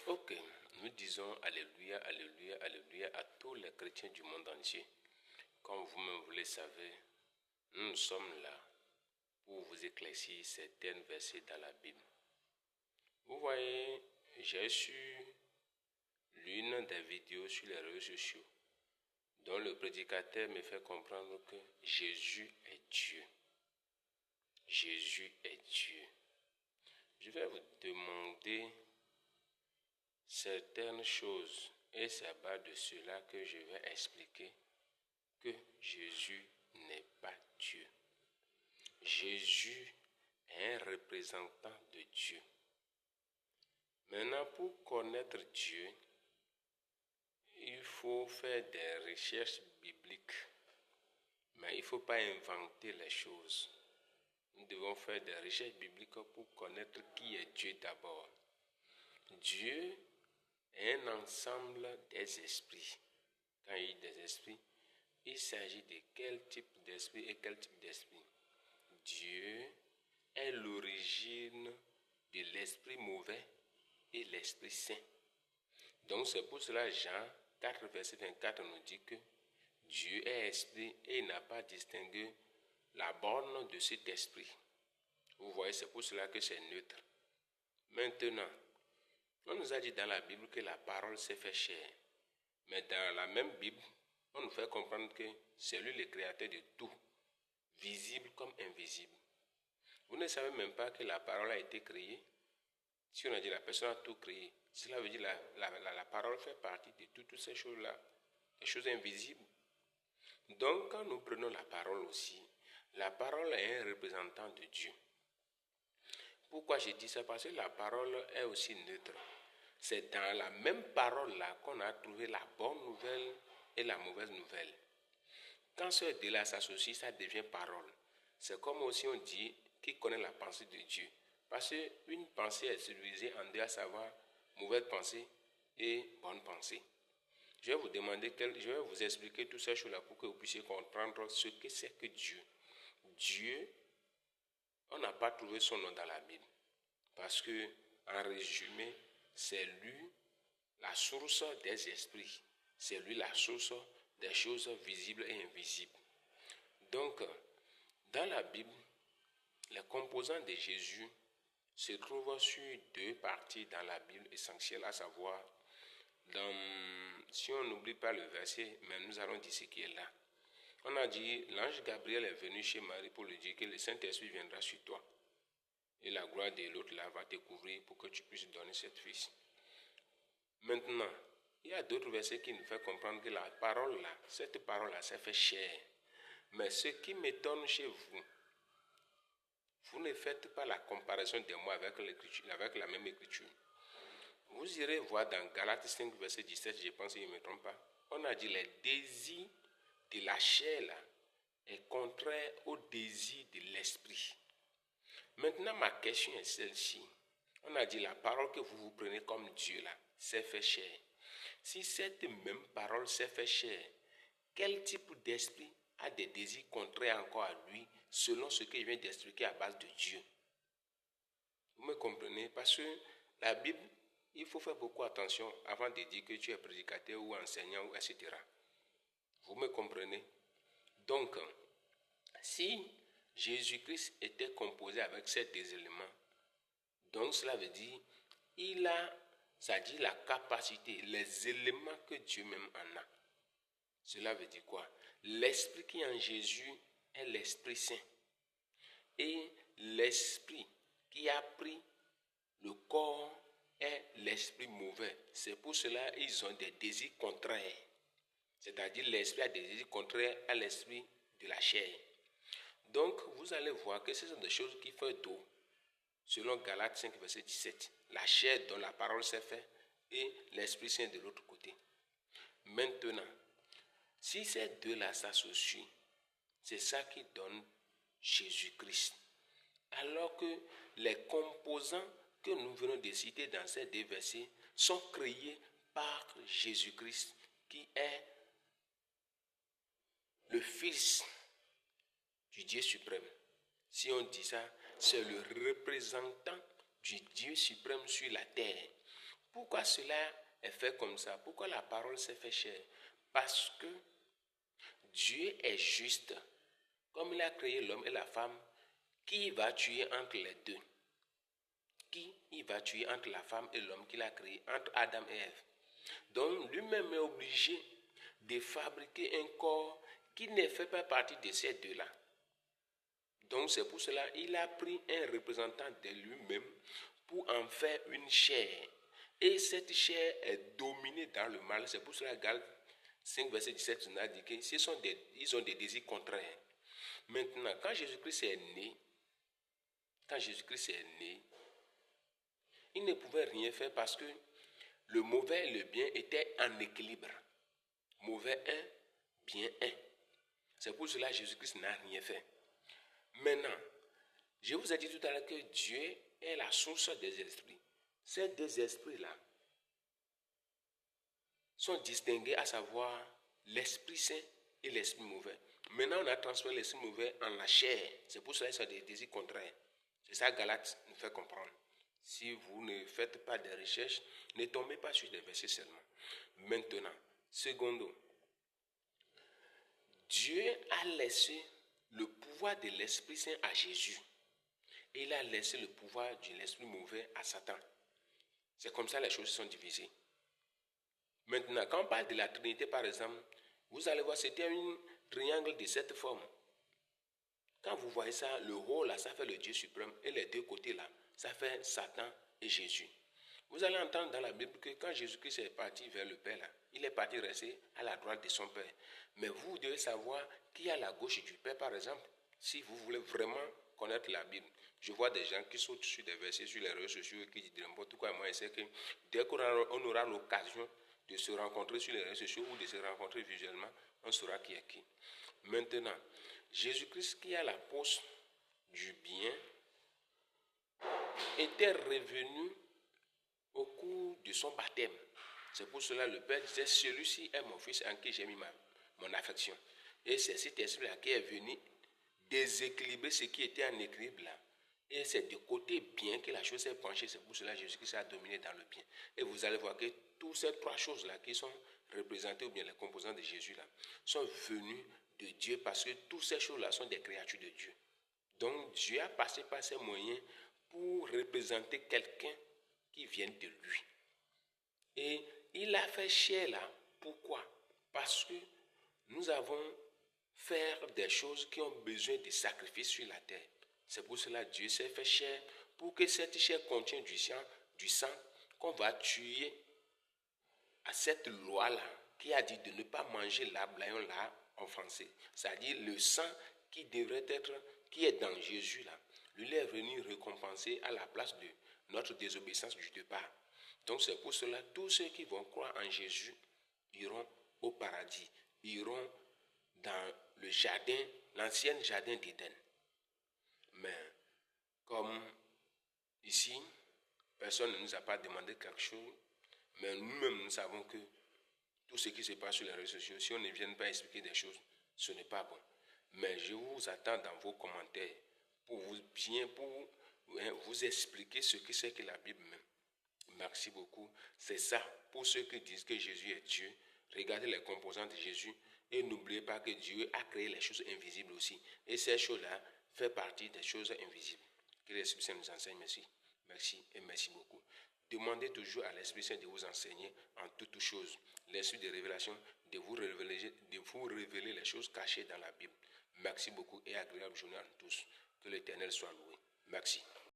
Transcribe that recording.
Ok, nous disons Alléluia, Alléluia, Alléluia à tous les chrétiens du monde entier. Comme vous-même vous le savez, nous sommes là pour vous éclaircir certains versets dans la Bible. Vous voyez, j'ai su l'une des vidéos sur les réseaux sociaux dont le prédicateur me fait comprendre que Jésus est Dieu. Jésus est Dieu. Je vais vous demander certaines choses et c'est à base de cela que je vais expliquer que Jésus n'est pas Dieu. Jésus est un représentant de Dieu. Maintenant, pour connaître Dieu, il faut faire des recherches bibliques. Mais il ne faut pas inventer les choses. Nous devons faire des recherches bibliques pour connaître qui est Dieu d'abord. Dieu est un ensemble des esprits. Quand il dit des esprits, il s'agit de quel type d'esprit et quel type d'esprit. Dieu est l'origine de l'esprit mauvais et l'esprit saint. Donc c'est pour cela Jean 4, verset 24 nous dit que Dieu est esprit et il n'a pas distingué la borne de cet esprit. Vous voyez, c'est pour cela que c'est neutre. Maintenant, on nous a dit dans la Bible que la parole s'est fait chair. Mais dans la même Bible, on nous fait comprendre que c'est lui le créateur de tout, visible comme invisible. Vous ne savez même pas que la parole a été créée. Si on a dit la personne a tout créé, cela veut dire la parole fait partie de toutes ces choses-là, des choses invisibles. Donc quand nous prenons la parole aussi, la parole est un représentant de Dieu. Pourquoi je dis ça? Parce que la parole est aussi neutre. C'est dans la même parole-là qu'on a trouvé la bonne nouvelle et la mauvaise nouvelle. Quand ces deux-là s'associent, ça devient parole. C'est comme aussi on dit qui connaît la pensée de Dieu. Parce qu'une pensée est divisée en deux, à savoir mauvaise pensée et bonne pensée. Je vais vous demander, je vais vous expliquer toutes ces choses-là pour que vous puissiez comprendre ce que c'est que Dieu. Dieu, on n'a pas trouvé son nom dans la Bible. Parce que, en résumé, c'est lui la source des esprits. C'est lui la source des choses visibles et invisibles. Donc, dans la Bible, les composants de Jésus se trouvent sur deux parties dans la Bible essentielles, à savoir, si on n'oublie pas le verset, mais nous allons dire ce qui est là. On a dit, l'ange Gabriel est venu chez Marie pour lui dire que le Saint-Esprit viendra sur toi. Et la gloire de l'autre là va te couvrir pour que tu puisses donner cette fils. Maintenant, il y a d'autres versets qui nous font comprendre que la parole là, cette parole là, ça fait chair. Mais ce qui m'étonne chez vous, vous ne faites pas la comparaison de moi avec la même écriture. Vous irez voir dans Galates 5, verset 17, je pense, je ne me trompe pas. On a dit les désirs de la chair là est contraire au désir de l'esprit. Maintenant, ma question est celle-ci. On a dit la parole que vous prenez comme Dieu là, s'est fait chair. Si cette même parole s'est fait chair, quel type d'esprit a des désirs contraires encore à lui, selon ce que je viens d'expliquer à base de Dieu? Vous me comprenez? Parce que la Bible, il faut faire beaucoup attention avant de dire que tu es prédicateur ou enseignant, etc. Vous me comprenez? Donc, si Jésus-Christ était composé avec ces deux éléments, donc cela veut dire il a, ça dit la capacité, les éléments que Dieu même en a. Cela veut dire quoi? L'esprit qui est en Jésus est l'Esprit Saint. Et l'esprit qui a pris le corps est l'esprit mauvais. C'est pour cela qu'ils ont des désirs contraires. C'est-à-dire l'esprit a des désirs contraires à l'esprit de la chair. Donc, vous allez voir que ce sont des choses qui font d'eau. Selon Galates 5, verset 17. La chair dont la parole s'est faite et l'Esprit Saint de l'autre côté. Maintenant, si ces deux-là s'associent, c'est ça qui donne Jésus-Christ. Alors que les composants que nous venons de citer dans ces deux versets sont créés par Jésus-Christ, qui est le Fils du Dieu suprême. Si on dit ça, c'est le représentant du Dieu suprême sur la terre. Pourquoi cela est fait comme ça? Pourquoi la parole s'est fait chair? Parce que Dieu est juste. Comme il a créé l'homme et la femme, qui va tuer entre les deux? Qui il va tuer entre la femme et l'homme qu'il a créé, entre Adam et Ève? Donc lui-même est obligé de fabriquer un corps qui ne fait pas partie de ces deux-là. Donc c'est pour cela qu'il a pris un représentant de lui-même pour en faire une chair. Et cette chair est dominée dans le mal. C'est pour cela que Galates 5, verset 17, on a dit qu'ils ont des désirs contraires. Maintenant, quand Jésus-Christ est né, il ne pouvait rien faire parce que le mauvais et le bien étaient en équilibre. Mauvais 1, bien 1. C'est pour cela que Jésus-Christ n'a rien fait. Maintenant, je vous ai dit tout à l'heure que Dieu est la source des esprits. Ces deux esprits-là sont distingués, à savoir l'Esprit Saint et l'Esprit mauvais. Maintenant, on a transformé l'Esprit mauvais en la chair. C'est pour cela qu'ils sont des désirs contraires. C'est ça que Galates nous fait comprendre. Si vous ne faites pas de recherches, ne tombez pas sur des versets seulement. Maintenant, secondo, Dieu a laissé le pouvoir de l'Esprit Saint à Jésus. Et il a laissé le pouvoir de l'Esprit mauvais à Satan. C'est comme ça que les choses sont divisées. Maintenant, quand on parle de la Trinité, par exemple, vous allez voir, c'était un triangle de cette forme. Quand vous voyez ça, le haut là, ça fait le Dieu suprême. Et les deux côtés là, ça fait Satan et Jésus. Vous allez entendre dans la Bible que quand Jésus-Christ est parti vers le Père là, il est parti rester à la droite de son Père. Mais vous devez savoir qui est à la gauche du Père, par exemple. Si vous voulez vraiment connaître la Bible, je vois des gens qui sautent sur des versets sur les réseaux sociaux et qui disent n'importe quoi. Moi, je sais que dès qu'on aura l'occasion de se rencontrer sur les réseaux sociaux ou de se rencontrer visuellement, on saura qui est qui. Maintenant, Jésus-Christ qui a la poste du bien était revenu au cours de son baptême. C'est pour cela que le Père disait, celui-ci est mon fils en qui j'ai mis mon affection. Et c'est cet esprit-là qui est venu déséquilibrer ce qui était en équilibre là. Et c'est du côté bien que la chose s'est penchée. C'est pour cela que Jésus-Christ a dominé dans le bien. Et vous allez voir que toutes ces trois choses-là qui sont représentées, ou bien les composants de Jésus-là, sont venues de Dieu parce que toutes ces choses-là sont des créatures de Dieu. Donc Dieu a passé par ces moyens pour représenter quelqu'un qui vient de lui. Et il a fait chair là. Pourquoi? Parce que nous avons faire des choses qui ont besoin de sacrifices sur la terre. C'est pour cela que Dieu s'est fait chair, pour que cette chair contienne du sang qu'on va tuer à cette loi-là qui a dit de ne pas manger l'arbre là, on l'a offensé. C'est-à-dire le sang qui devrait être, qui est dans Jésus là, lui est venu récompenser à la place de notre désobéissance du départ. Donc c'est pour cela que tous ceux qui vont croire en Jésus iront au paradis, iront dans le jardin, l'ancien jardin d'Éden. Mais comme ici, personne ne nous a pas demandé quelque chose, mais nous-mêmes nous savons que tout ce qui se passe sur les réseaux sociaux, si on ne vient pas expliquer des choses, ce n'est pas bon. Mais je vous attends dans vos commentaires pour vous expliquer ce que c'est que la Bible même. Merci beaucoup. C'est ça, pour ceux qui disent que Jésus est Dieu, regardez les composants de Jésus et n'oubliez pas que Dieu a créé les choses invisibles aussi. Et ces choses-là font partie des choses invisibles. Que l'Esprit Saint nous enseigne. Merci. Merci et merci beaucoup. Demandez toujours à l'Esprit Saint de vous enseigner en toutes choses. L'Esprit de révélation de vous révéler les choses cachées dans la Bible. Merci beaucoup et agréable journée à tous. Que l'Éternel soit loué. Merci.